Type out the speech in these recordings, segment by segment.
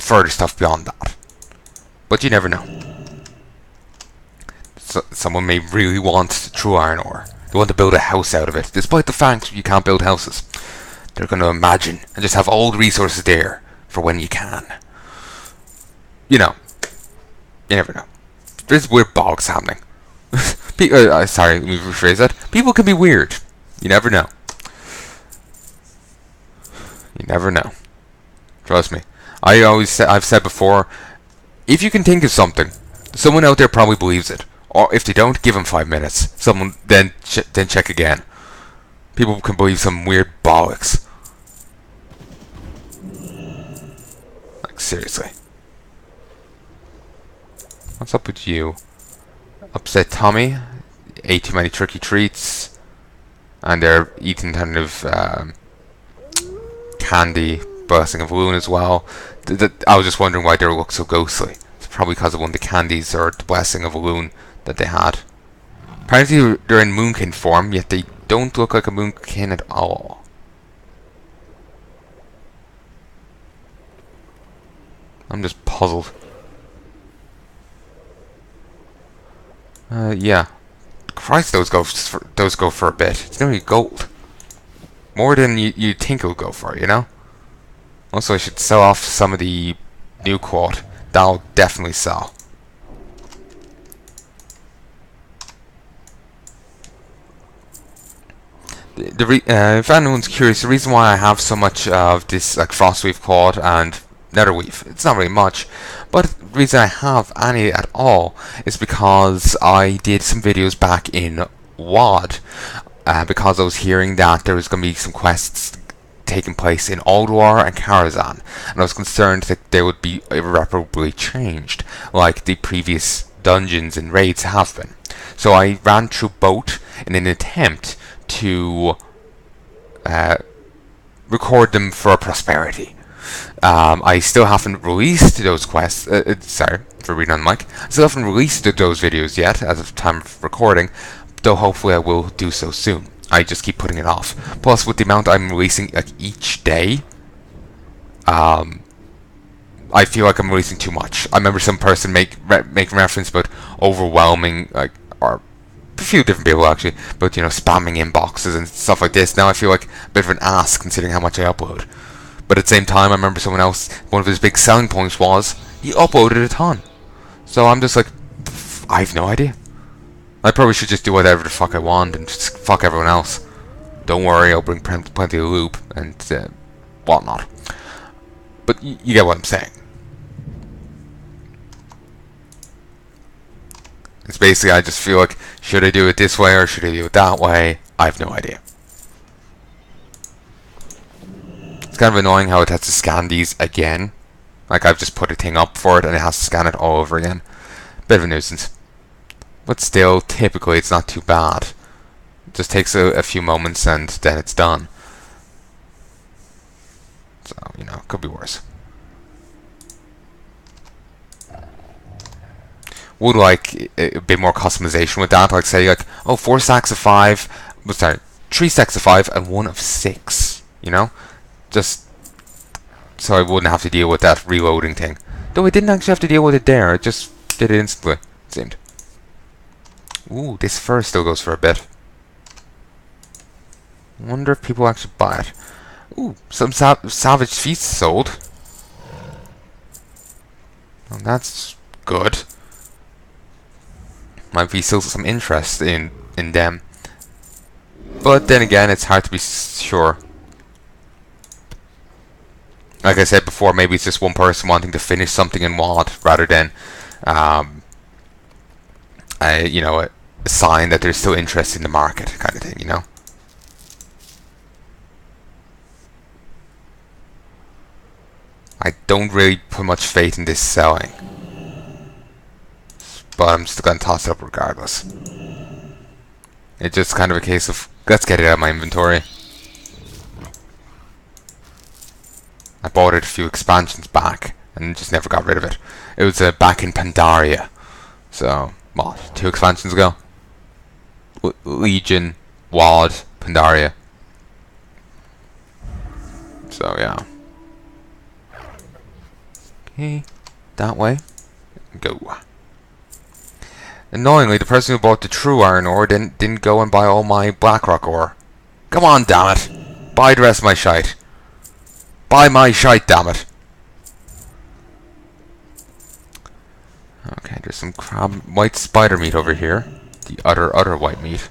further stuff beyond that. But you never know. So, someone may really want true iron ore. They want to build a house out of it, despite the fact you can't build houses. They're going to imagine and just have all the resources there for when you can. You know. You never know. There's weird bogs happening. Sorry, let me rephrase that. People can be weird. You never know. You never know. Trust me. I've said before, if you can think of something, someone out there probably believes it. Or if they don't, give them 5 minutes. Someone then check again. People can believe some weird bollocks. Like seriously. What's up with you? Upset Tommy ate too many tricky treats, and they're eating kind of candy, Blessing of Loon as well. I was just wondering why they look so ghostly. It's probably because of one of the candies or the Blessing of Loon that they had. Apparently they're in Moonkin form, yet they don't look like a Moonkin at all. I'm just puzzled. Yeah. Christ, those go for a bit. It's nearly gold. More than you think it'll go for, you know? Also, I should sell off some of the new quad. That'll definitely sell. If anyone's curious, the reason why I have so much of this like Frostweave quad and Netherweave, it's not really much, but the reason I have any at all is because I did some videos back in WoD, because I was hearing that there was going to be some quests taking place in Ulduar and Karazhan, and I was concerned that they would be irreparably changed, like the previous dungeons and raids have been. So I ran through both in an attempt to record them for prosperity. I still haven't released those quests. Sorry for reading on the mic. I still haven't released those videos yet as of time of recording, though hopefully I will do so soon. I just keep putting it off. Plus, with the amount I'm releasing like each day, I feel like I'm releasing too much. I remember some person making reference about overwhelming, like, or a few different people actually, but you know, spamming inboxes and stuff like this. Now I feel like a bit of an ass considering how much I upload. But at the same time, I remember someone else, one of his big selling points was he uploaded a ton. So I'm just like, I have no idea. I probably should just do whatever the fuck I want and just fuck everyone else. Don't worry, I'll bring plenty of loot and whatnot. But you get what I'm saying. It's basically, I just feel like, should I do it this way or should I do it that way? I have no idea. It's kind of annoying how it has to scan these again. Like, I've just put a thing up for it and it has to scan it all over again. Bit of a nuisance. But still, typically it's not too bad. It just takes a few moments and then it's done. So, you know, could be worse. Would like a bit more customization with that, like say like, oh, 4 stacks of 5, sorry, 3 stacks of 5 and 1 of 6, you know? Just so I wouldn't have to deal with that reloading thing. Though I didn't actually have to deal with it there, it just did it instantly, it seemed. Ooh, this fur still goes for a bit. Wonder if people actually buy it. Ooh, some Savage Feasts sold. Well, that's good. Might be still some interest in them. But then again, it's hard to be sure. Like I said before, maybe it's just one person wanting to finish something in WoD rather than, you know, a sign that there's still interest in the market, kind of thing, you know. I don't really put much faith in this selling, but I'm still gonna toss it up regardless. It's just kind of a case of, let's get it out of my inventory. I bought it a few expansions back and just never got rid of it. It was back in Pandaria. So, what, 2 expansions ago? Legion, WoD, Pandaria. So, yeah. Okay, that way. Go. Annoyingly, the person who bought the true iron ore didn't go and buy all my blackrock ore. Come on, damn it! Buy the rest of my shite. Buy my shite, damn it! Okay, there's some white spider meat over here. The other white meat.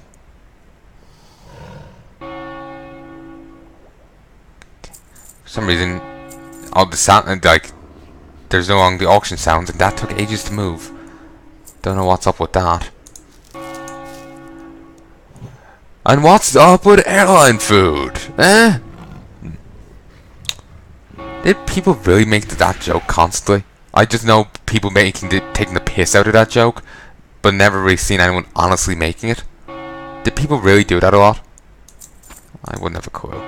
For some reason, all the sound, like, there's no longer the auction sounds, and that took ages to move. Don't know what's up with that. And what's up with airline food? Eh? Did people really make that joke constantly? I just know people taking the piss out of that joke, but never really seen anyone honestly making it. Did people really do that a lot? I wouldn't have a clue.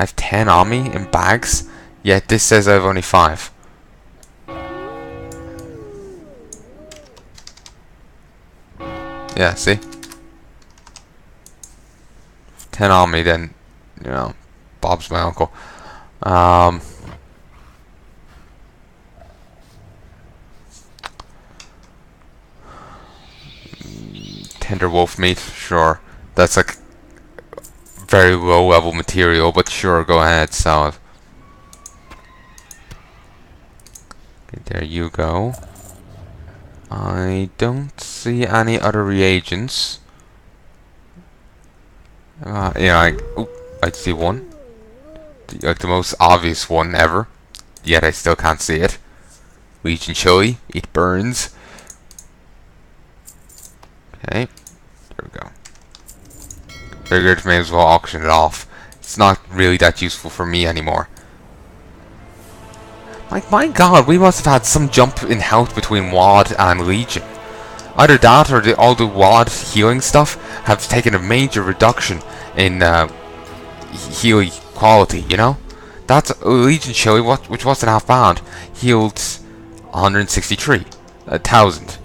I have 10 on me in bags, yet this says I have only 5. Yeah, see? 10 on me, then, you know, Bob's my uncle. Tender wolf meat, sure. That's like very low level material, but sure, go ahead, sell it. Okay, there you go. I don't see any other reagents. Yeah, I see one. Like the most obvious one ever. Yet I still can't see it. Legion chili. It burns. Okay. There we go. Figured may as well auction it off. It's not really that useful for me anymore. Like, my god, we must have had some jump in health between WoD and Legion. Either that or all the WoD healing stuff have taken a major reduction in healing quality, you know? That's Legion chili, which wasn't half bad, healed 163,000.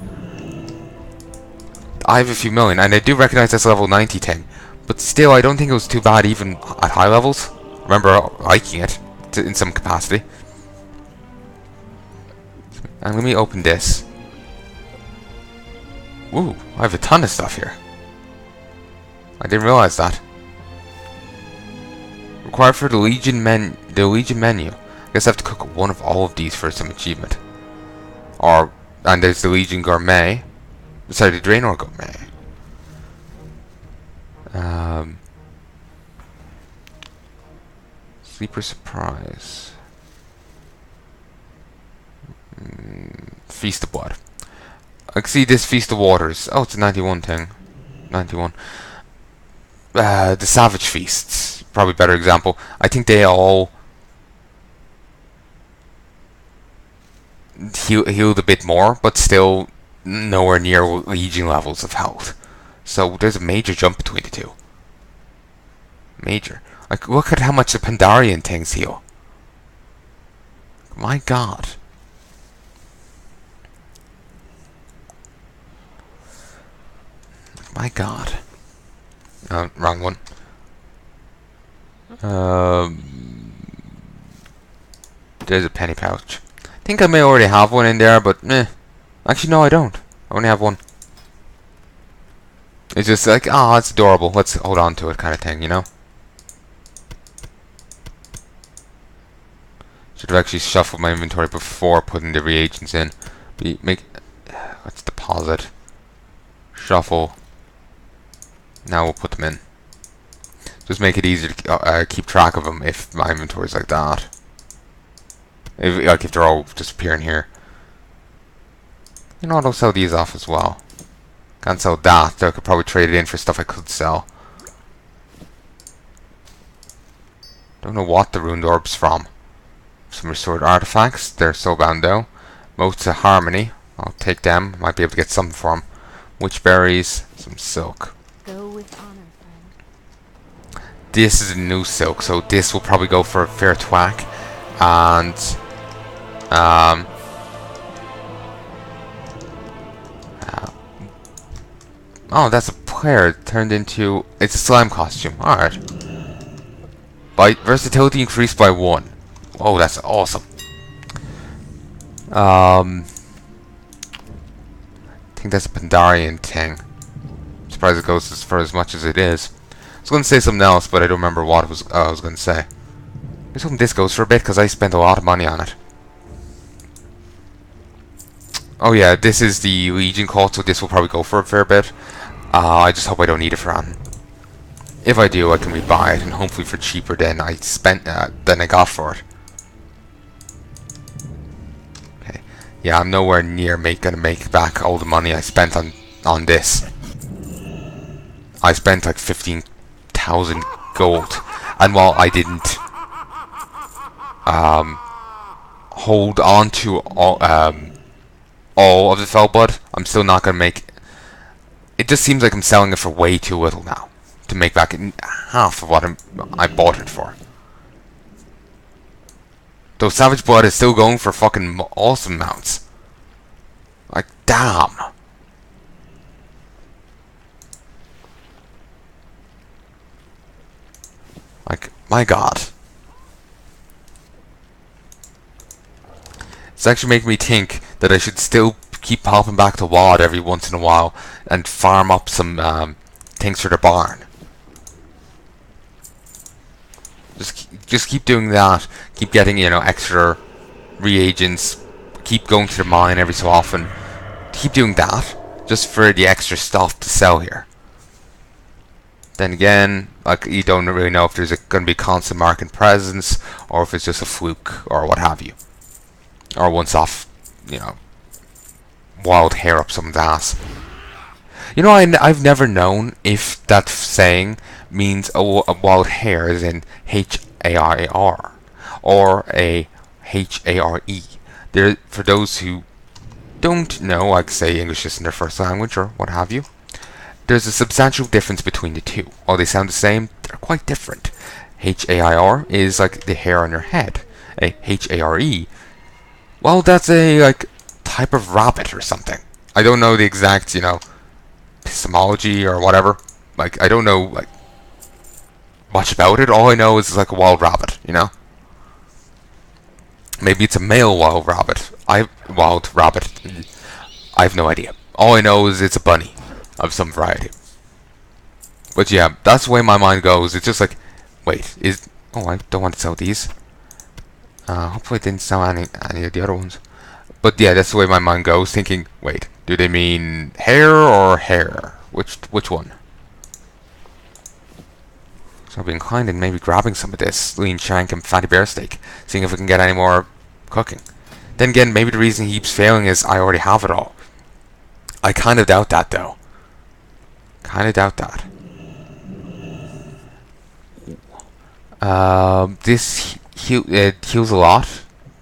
I have a few million, and I do recognize this level 90 thing, but still, I don't think it was too bad even at high levels. I remember liking it in some capacity. And let me open this. Ooh, I have a ton of stuff here. I didn't realize that. Required for the Legion menu. I guess I have to cook one of all of these for some achievement. And there's the Legion Gourmet. Sorry, the Draenor Gourmet. Sleeper Surprise. Feast of Blood. I can see this Feast of Waters. Oh, it's a 91 thing. 91. The Savage Feasts. Probably a better example. I think they all healed a bit more, but still nowhere near Legion levels of health. So there's a major jump between the two. Major. Like, look at how much the Pandarian things heal. My god. My god. Wrong one. There's a penny pouch. I think I may already have one in there, but meh. Actually, no, I don't. I only have one. It's just like, oh, it's adorable. Let's hold on to it, kind of thing, you know? Should have actually shuffled my inventory before putting the reagents in. Let's deposit. Shuffle. Now we'll put them in. Just make it easier to keep track of them if my inventory's like that. If they're all disappearing here. You know what, I'll sell these off as well. Can't sell that, though I could probably trade it in for stuff I could sell. Don't know what the ruined orb's from. Some restored artifacts, they're soulbound though. Motes of Harmony, I'll take them, might be able to get something for them. Witch berries, some silk. Go with honor, friend. This is a new silk, so this will probably go for a fair thwack. And oh, that's a player turned into... It's a slime costume. Alright. Versatility increased by 1. Oh, that's awesome. I think that's a Pandarian thing. I'm surprised it goes for as much as it is. I was going to say something else, but I don't remember what I was going to say. I'm hoping this goes for a bit, because I spent a lot of money on it. Oh yeah, this is the Legion cult, so this will probably go for a fair bit. I just hope I don't need it for anything. If I do, I can rebuy it, and hopefully for cheaper than I got for it. Okay, yeah, I'm nowhere near gonna make back all the money I spent on this. I spent like 15,000 gold, and while I didn't hold on to all of the fell blood, I'm still not gonna make. It just seems like I'm selling it for way too little now to make back half of what I bought it for. Though Savage Blood is still going for fucking awesome amounts. Like, damn. Like, my god. It's actually making me think that I should still keep popping back to WoD every once in a while and farm up some things for the barn. Just keep doing that. Keep getting, you know, extra reagents. Keep going to the mine every so often. Keep doing that just for the extra stuff to sell here. Then again, like, you don't really know if there's going to be constant market presence or if it's just a fluke or what have you. Or once off, you know, wild hair up someone's ass. You know, I've never known if that saying means a wild hair as in H-A-R-A-R or a H-A-R-E. There, for those who don't know, like say English isn't their first language or what have you, there's a substantial difference between the two. While they sound the same, they're quite different. H-A-I-R is like the hair on your head. A H-A-R-E, well, that's a like type of rabbit or something. I don't know the exact, you know, epistemology or whatever. Like, I don't know like much about it. All I know is it's like a wild rabbit, you know. Maybe it's a male wild rabbit. Wild rabbit. I have no idea. All I know is it's a bunny of some variety. But yeah, that's the way my mind goes. It's just like, wait, oh, I don't want to sell these. Hopefully I didn't sell any of the other ones. But yeah, that's the way my mind goes, thinking, wait, do they mean hair or hair? Which one? So I'll be inclined in maybe grabbing some of this lean shank and fatty bear steak, seeing if we can get any more cooking. Then again, maybe the reason he keeps failing is I already have it all. I kind of doubt that, though. Kind of doubt that. This heals a lot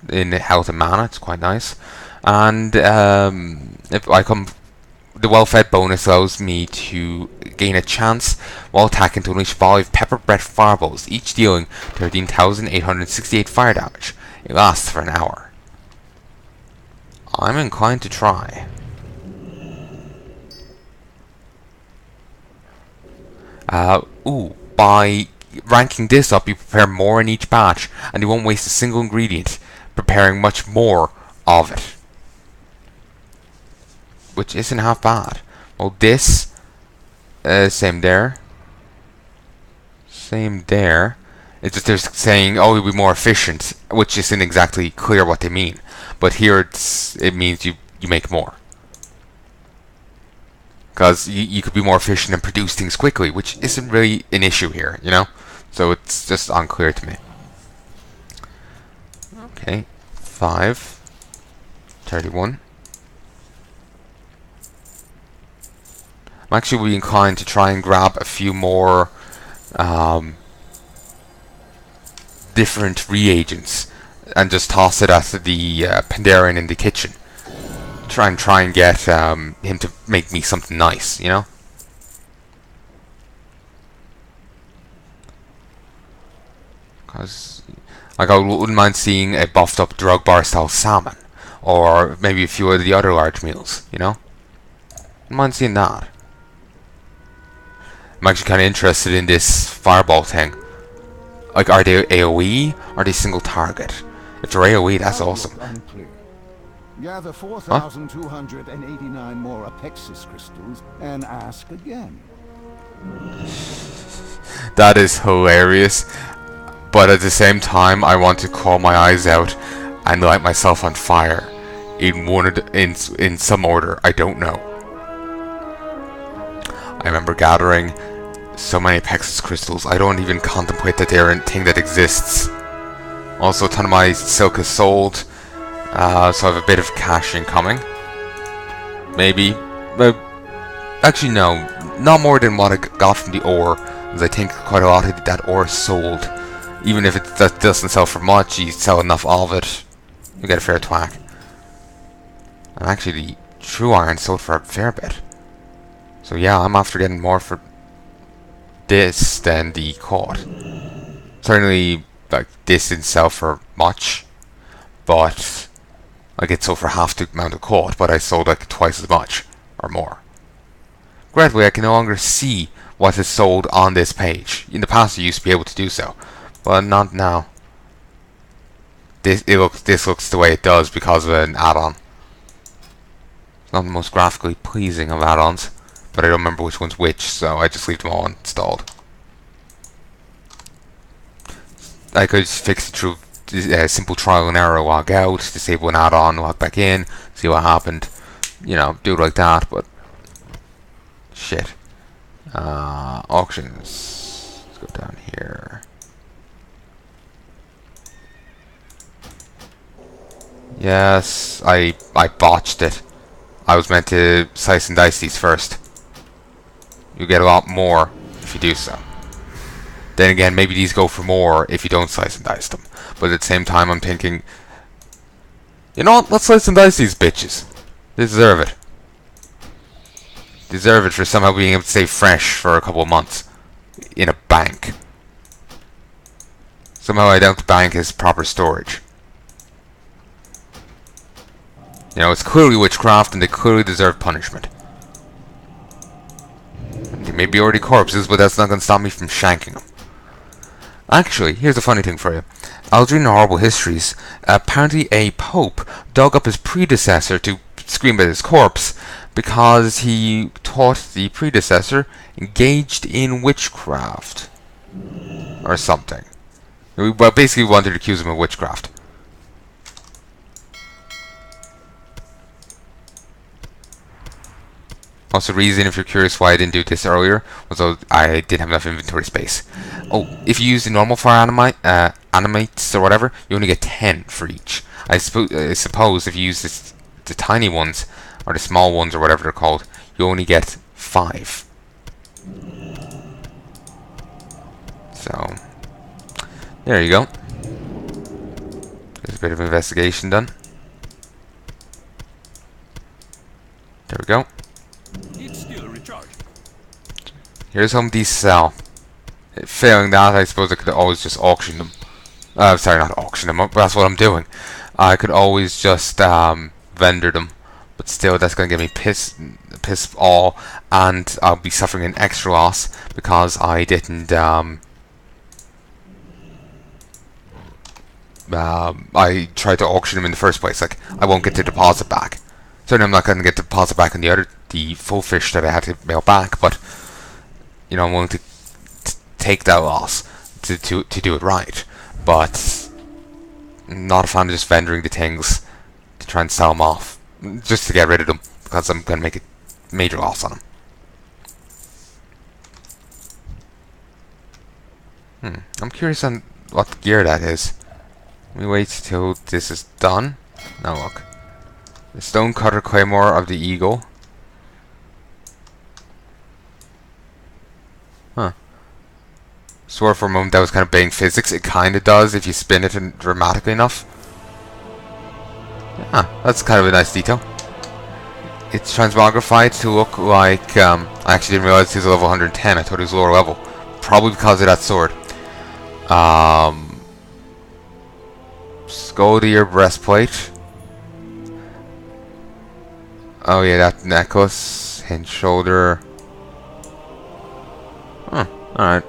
in health and mana. It's quite nice. And if I come, the well-fed bonus allows me to gain a chance while attacking to unleash 5 pepper breath fireballs, each dealing 13,868 fire damage. It lasts for an hour. I'm inclined to try. By ranking this up, you prepare more in each batch, and you won't waste a single ingredient, preparing much more of it. Which isn't half bad. Well, this, same there. Same there. It's just they're saying, oh, you'll be more efficient, which isn't exactly clear what they mean. But here it means you make more. Because you could be more efficient and produce things quickly, which isn't really an issue here, you know? So it's just unclear to me. Okay, 5, 31. I'm actually inclined to try and grab a few more different reagents and just toss it at the Pandaren in the kitchen. Try and get him to make me something nice, you know? Because, like, I wouldn't mind seeing a buffed up drug bar style salmon, or maybe a few of the other large meals, you know? Wouldn't mind seeing that. I'm actually kind of interested in this fireball thing. Like, are they AoE? Are they single target? If they're AoE, that's awesome. Unclear. Gather Huh? 4,289 more Apexis crystals and ask again. That is hilarious. But at the same time, I want to claw my eyes out and light myself on fire. In in some order, I don't know. I remember gathering so many Apexis crystals, I don't even contemplate that they're a thing that exists. Also, a ton of my silk is sold, so I have a bit of cash incoming. Maybe. Actually, no. Not more than what I got from the ore, as I think quite a lot of that ore is sold. Even if that doesn't sell for much, you sell enough of it, you get a fair twack. And actually, the true iron sold for a fair bit. So yeah, I'm after getting more for this than the cord. Certainly, like, this didn't sell for much, but like, it sold for half the amount of cord, but I sold like twice as much, or more. Gradually, I can no longer see what is sold on this page. In the past, I used to be able to do so, but not now. This looks the way it does because of an add-on. It's not the most graphically pleasing of add-ons, but I don't remember which one's which, so I just leave them all installed. I could fix it through simple trial and error, log out, disable an add-on, log back in, see what happened. You know, do it like that, but shit. Auctions. Let's go down here. Yes, I botched it. I was meant to slice and dice these first. You get a lot more if you do so. Then again, maybe these go for more if you don't slice and dice them. But at the same time, I'm thinking, you know what? Let's slice and dice these bitches. They deserve it. Deserve it for somehow being able to stay fresh for a couple of months in a bank. Somehow I doubt the bank has proper storage. You know, it's clearly witchcraft, and they clearly deserve punishment. They may be already corpses, but that's not going to stop me from shanking them. Actually, here's a funny thing for you. Aldrin Horrible Histories, apparently a pope dug up his predecessor to scream at his corpse because he thought the predecessor engaged in witchcraft. Or something. Well, basically wanted to accuse him of witchcraft. Also, the reason, if you're curious why I didn't do this earlier, was I didn't have enough inventory space. Oh, if you use the normal fire animates or whatever, you only get 10 for each. I suppose if you use the tiny ones, or the small ones, or whatever they're called, you only get 5. So, there you go. There's a bit of investigation done. There we go. Here's how these sell. Failing that, I suppose I could always just auction them. Sorry, not auction them up, but that's what I'm doing. I could always just vendor them, but still, that's gonna get me piss all, and I'll be suffering an extra loss because I didn't. I tried to auction them in the first place. Like, I won't get the deposit back. Certainly, I'm not gonna get the deposit back on the full fish that I had to mail back, but you know, I'm willing to take that loss to do it right, but I'm not a fan of just vendoring the things to try and sell them off, just to get rid of them, because I'm going to make a major loss on them. I'm curious on what gear that is. Let me wait till this is done. Now look. The Stonecutter Claymore of the Eagle. Huh. Swore for a moment that was kind of bang physics. It kind of does if you spin it dramatically enough. Yeah, that's kind of a nice detail. It's transmogrified to look like... I actually didn't realize he was a level 110. I thought he was lower level. Probably because of that sword. Scoldier breastplate. Oh yeah, that necklace. Hinge shoulder. Huh, alright.